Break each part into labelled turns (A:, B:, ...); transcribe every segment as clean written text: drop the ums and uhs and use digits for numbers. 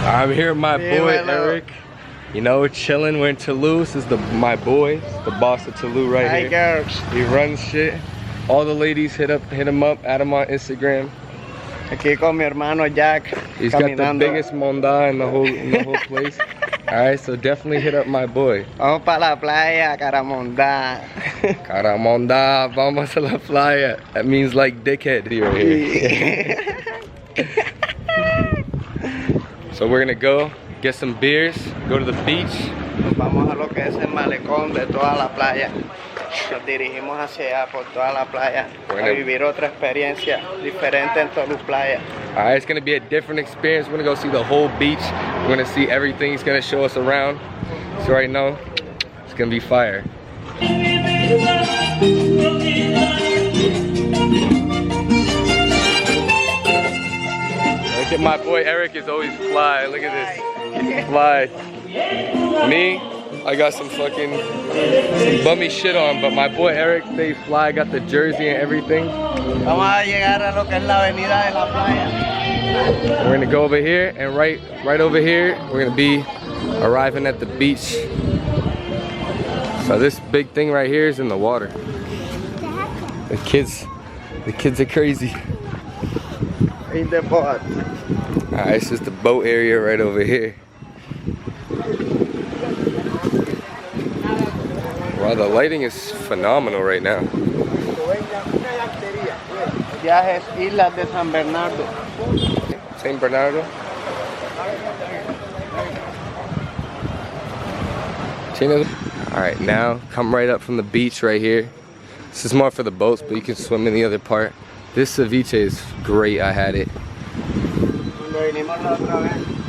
A: I'm here with my boy Eric. You know, chilling. We're in Tolu. This is my boy, the boss of Tolu right here.
B: Girls.
A: He runs shit. All the ladies hit him up, add him on Instagram.
B: Aquí con mi hermano Jack.
A: He's
B: caminando.
A: got the biggest monda in the whole place. Alright, so definitely hit up my boy.
B: Vamos para la playa, Caramonda.
A: Caramonda, vamos a la playa. That means like dickhead right here. So we're gonna go get some beers, go to the beach.
B: Nos vamos a lo que es el malecón de toda la playa. Nos dirigimos hacia allá por toda la playa a vivir otra experiencia diferente en Tolu Playa.
A: Alright, it's gonna be a different experience. We're gonna go see the whole beach. We're gonna see everything. He's gonna show us around. So right now, it's gonna be fire. Look at my boy Eric is always fly. Look at this. Fly. Me, I got some bummy shit on, but my boy Eric stays fly. Got the jersey and everything.
B: Vamos a llegar a lo que es la avenida de la playa.
A: We're gonna go over here, and right over here, we're gonna be arriving at the beach. So this big thing right here is in the water. The kids are crazy.
B: In the boat.
A: Alright, this is the boat area right over here. Wow, the lighting is phenomenal right now.
B: Viajes Islas de San Bernardo.
A: San Bernardo? Alright, now come right up from the beach right here. This is more for the boats, but you can swim in the other part. This ceviche is great. I had it.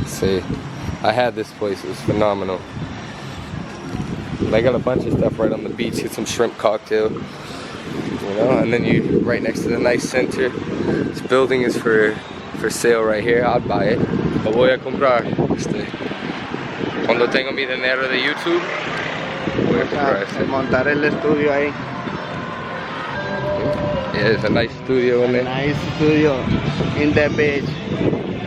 A: See, I had this place. It was phenomenal. They got a bunch of stuff right on the beach. Get some shrimp cocktail, you know, and then you right next to the nice center. This building is for sale right here. I'd buy it. Lo voy a comprar. Cuando tengo mi dinero de YouTube, voy a comprar este.
B: Montar el estudio ahí.
A: Yeah, there's a nice studio in there.
B: Nice studio in the beach.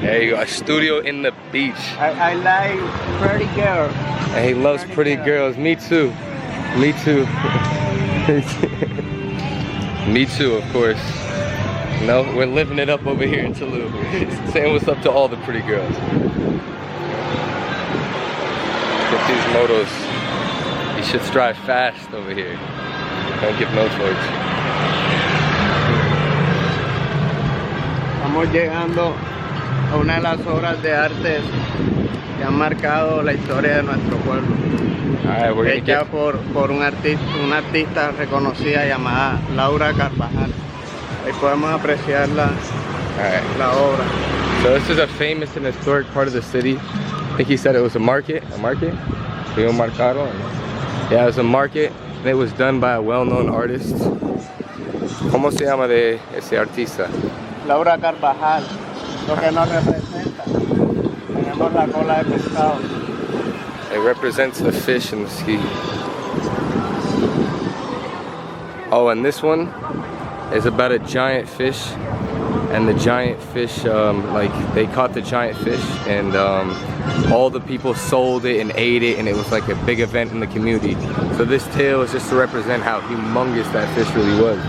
A: There you go, a studio in the beach.
B: I like pretty girls.
A: And he loves pretty girls. Me too. Me too. Me too, of course. No, we're living it up over here in Tolu. Saying what's up to all the pretty girls. Get these motos. You should drive fast over here. Don't give no torch.
B: Estamos llegando a una de las obras de arte que han marcado la historia de nuestro pueblo. Hecha por una artista reconocida llamada Laura Carvajal. Ahí podemos apreciar la obra.
A: So this is a famous and historic part of the city. I think he said it was a market. A market? Rio Marcado? Yeah, it was a market. And it was done by a well-known artist. ¿Cómo se llama de ese artista?
B: Laura Carvajal. Lo que nos representa. Tenemos la cola de pescado.
A: It represents the fish and the ski. Oh, and this one is about a giant fish. And the giant fish, like they caught the giant fish, and all the people sold it and ate it, and it was like a big event in the community. So this tale is just to represent how humongous that fish really was.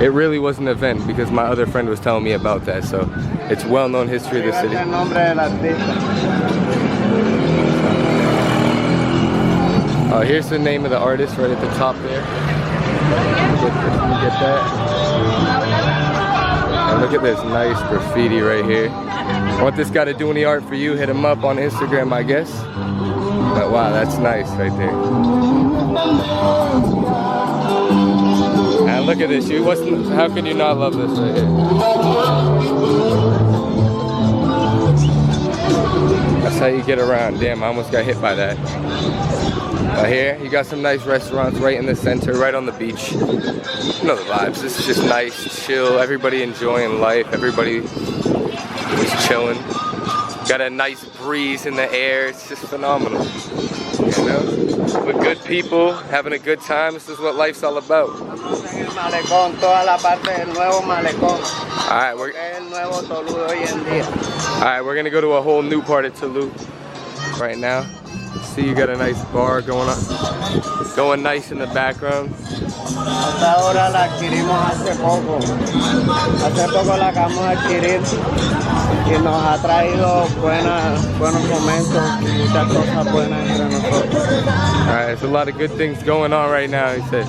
A: It really was an event because my other friend was telling me about that. So it's well-known history of the city. Here's the name of the artist right at the top there. Get that. And look at this nice graffiti right here. Want this guy to do any art for you? Hit him up on Instagram, I guess. But wow, that's nice right there. And look at this. How can you not love this right here? That's how you get around. Damn, I almost got hit by that. Here, you got some nice restaurants right in the center, right on the beach. You know the vibes. This is just nice, chill. Everybody enjoying life. Everybody just chilling. Got a nice breeze in the air. It's just phenomenal. Yeah, know? With good people, having a good time. This is what life's all about.
B: En el malecón, toda la parte del nuevo malecón.
A: Alright,
B: Es el nuevo Tolu de hoy en día.
A: Alright, we're gonna go to a whole new part of Tolu right now. See, you got a nice bar going on, going nice in the background.
B: Esta hora la adquirimos hace poco. Hace poco la acabamos de adquirir y nos ha traído buenos momentos y muchas cosas buenas entre nosotros.
A: Alright, there's a lot of good things going on right now, he said.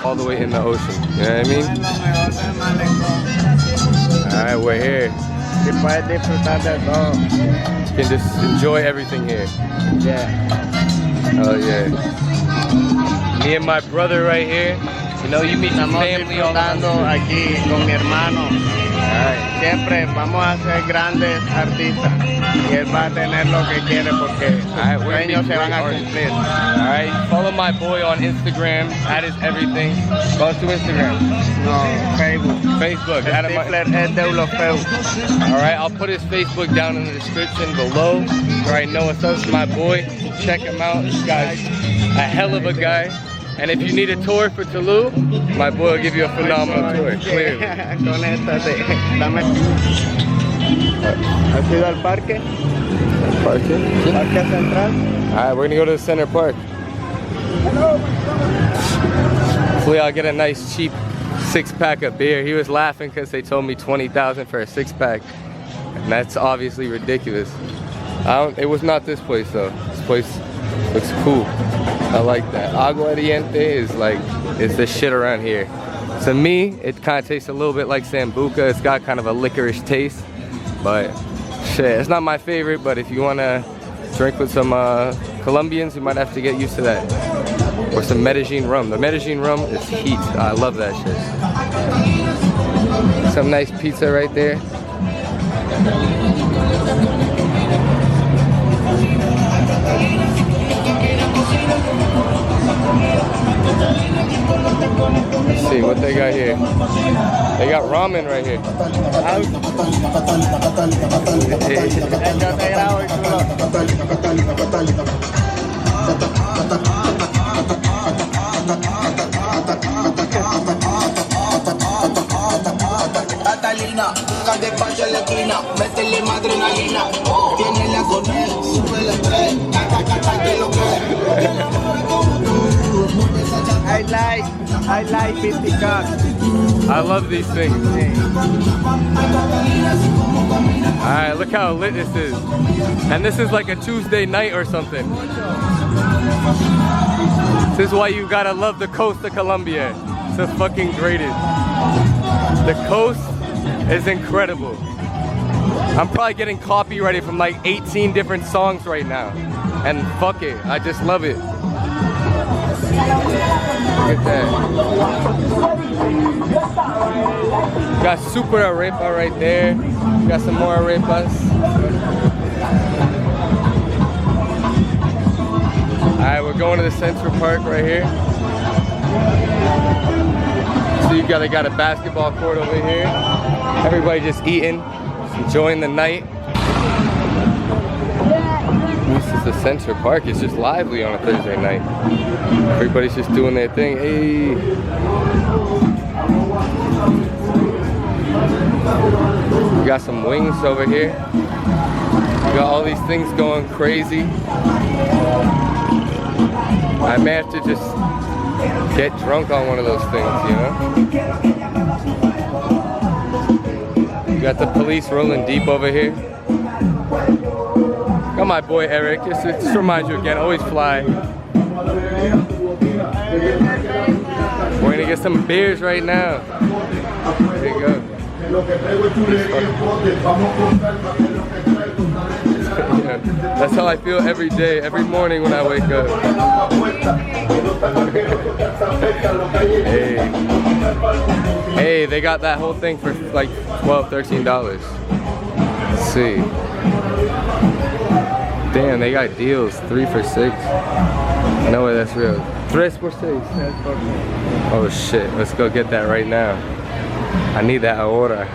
A: All the way in the ocean, you know what I mean? Alright, we're here.
B: Y puedes disfrutar de todo.
A: You can just enjoy everything here.
B: Yeah.
A: Oh yeah. Me and my brother right here. You know, you meet the family all
B: disfrutando aquí con mi hermano. Siempre vamos a ser grandes artistas y él va a tener lo que quiere porque sus sueños se van a cumplir.
A: Alright, follow my boy on Instagram. That is everything. Go to Instagram.
B: No, Facebook.
A: Facebook. Alright, I'll put his Facebook down in the description below. Alright, know what's up, my boy. Check him out. This guy's a hell of a guy. And if you need a tour for Tolu, my boy will give you a phenomenal tour, clearly.
B: Conéctate. ¿Has ido al parque?
A: Parque?
B: Parque Central.
A: Alright, we're gonna go to the center park. Hopefully I'll get a nice cheap 6-pack of beer. He was laughing because they told me $20,000 for a 6-pack. And that's obviously ridiculous. It was not this place though. This place looks cool. I like that. Aguardiente is the shit around here. To me, it kind of tastes a little bit like Sambuca. It's got kind of a licorice taste, but shit, it's not my favorite. But if you want to drink with some Colombians, you might have to get used to that. Or some Medellin rum. The Medellin rum is heat. I love that shit. Some nice pizza right there. Let's see what they got here. They got ramen right here.
B: I like 50 cars.
A: I love these things. Alright, look how lit this is. And this is like a Tuesday night or something. This is why you gotta love the coast of Colombia. It's the fucking greatest. The coast is incredible. I'm probably getting copyrighted from like 18 different songs right now. And fuck it, I just love it. Look at that. Got super arepa right there. Got some more arepas. Alright, we're going to the Central Park right here. So you got a basketball court over here. Everybody just eating, just enjoying the night. This is the Central Park. It's just lively on a Thursday night. Everybody's just doing their thing. Hey. We got some wings over here. We got all these things going crazy. I may have to just get drunk on one of those things, you know? We got the police rolling deep over here. Got my boy Eric, just remind you again, always fly. We're gonna get some beers right now. There you go. Yeah, that's how I feel every day, every morning when I wake up. Hey. Hey, they got that whole thing for like $12, $13. Let's see. Damn, they got deals, 3 for $6. No way, that's real. 3 for $6. Oh shit, let's go get that right now. I need that ahora.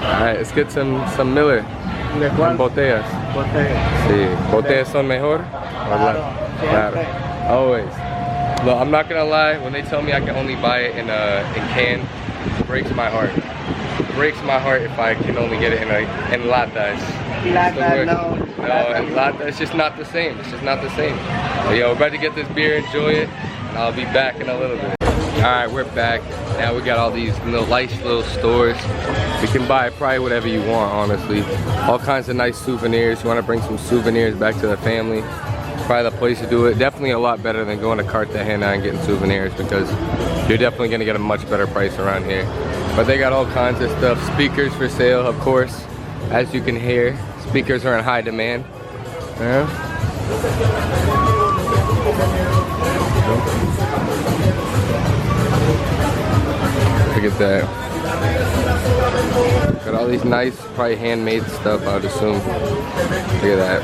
A: Alright, let's get some Miller and botellas. Sí, botes son mejor.
B: Claro, siempre.
A: Always. Look, I'm not gonna lie. When they tell me I can only buy it in can, it breaks my heart. It breaks my heart if I can only get it in latas.
B: Lata, no.
A: No, and lata, it's just not the same. It's just not the same. So, yo, we're about to get this beer, enjoy it, and I'll be back in a little bit. Alright, we're back. Now we got all these nice little stores. You can buy probably whatever you want, honestly. All kinds of nice souvenirs. You want to bring some souvenirs back to the family, probably the place to do it. Definitely a lot better than going to Cartagena and getting souvenirs, because you're definitely going to get a much better price around here. But they got all kinds of stuff. Speakers for sale, of course. As you can hear, speakers are in high demand. Yeah. Look at that. Got all these nice, probably handmade stuff, I would assume. Look at that.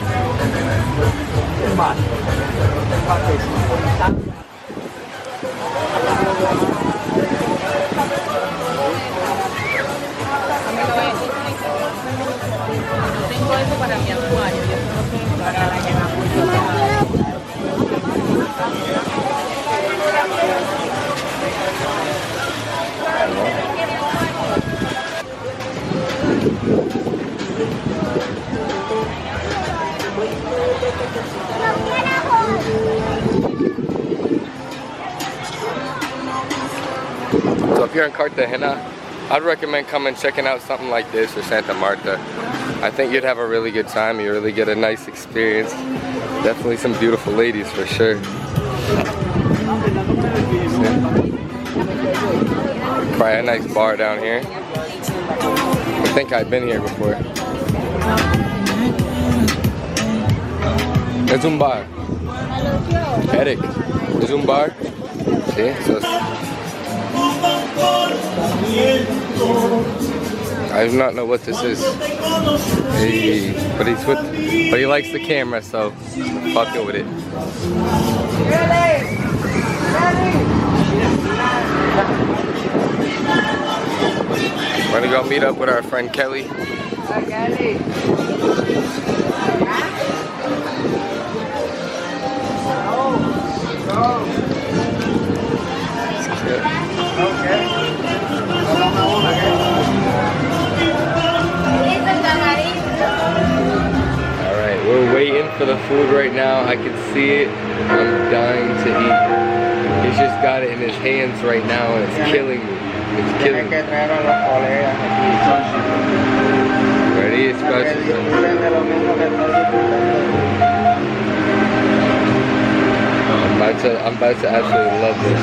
A: So if you're in Cartagena, I'd recommend coming checking out something like this or Santa Marta. I think you'd have a really good time. You really get a nice experience. Definitely some beautiful ladies for sure. Probably a nice bar down here. I think I've been here before. Es un bar. Eric, es un bar. Sí, so I do not know what this is. Hey, but he likes the camera, so fuck it with it. We're gonna go meet up with our friend Kelly.
B: Hi, Kelly.
A: Alright, we're waiting for the food right now. I can see it. I'm dying to eat. He's just got it in his hands right now and it's killing me. It's killing me. Ready? I'm about to absolutely love this.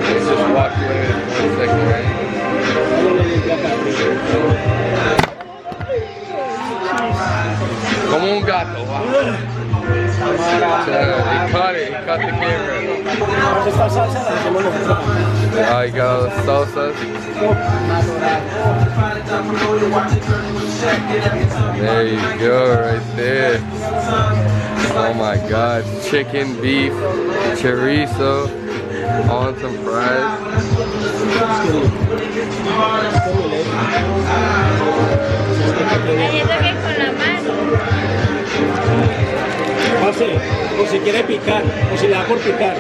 A: Let's just walk away for 1 second, right? Como un gato, wow. He caught it, he caught the camera. Oh, he got all the salsas. There you go, right there. Oh my god, chicken, beef, chorizo, on some fries.
C: O si quiere picar, o si le da por picar.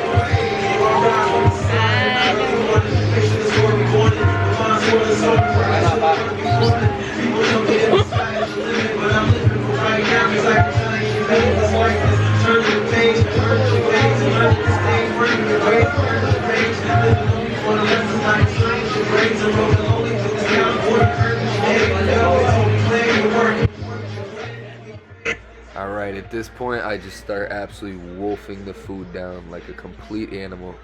A: Alright, at this point I just start absolutely wolfing the food down like a complete animal.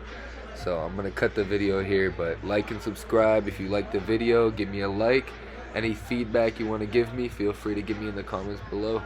A: So I'm gonna cut the video here, but like and subscribe if you like the video. Give me a like. Any feedback you want to give me, feel free to give me in the comments below.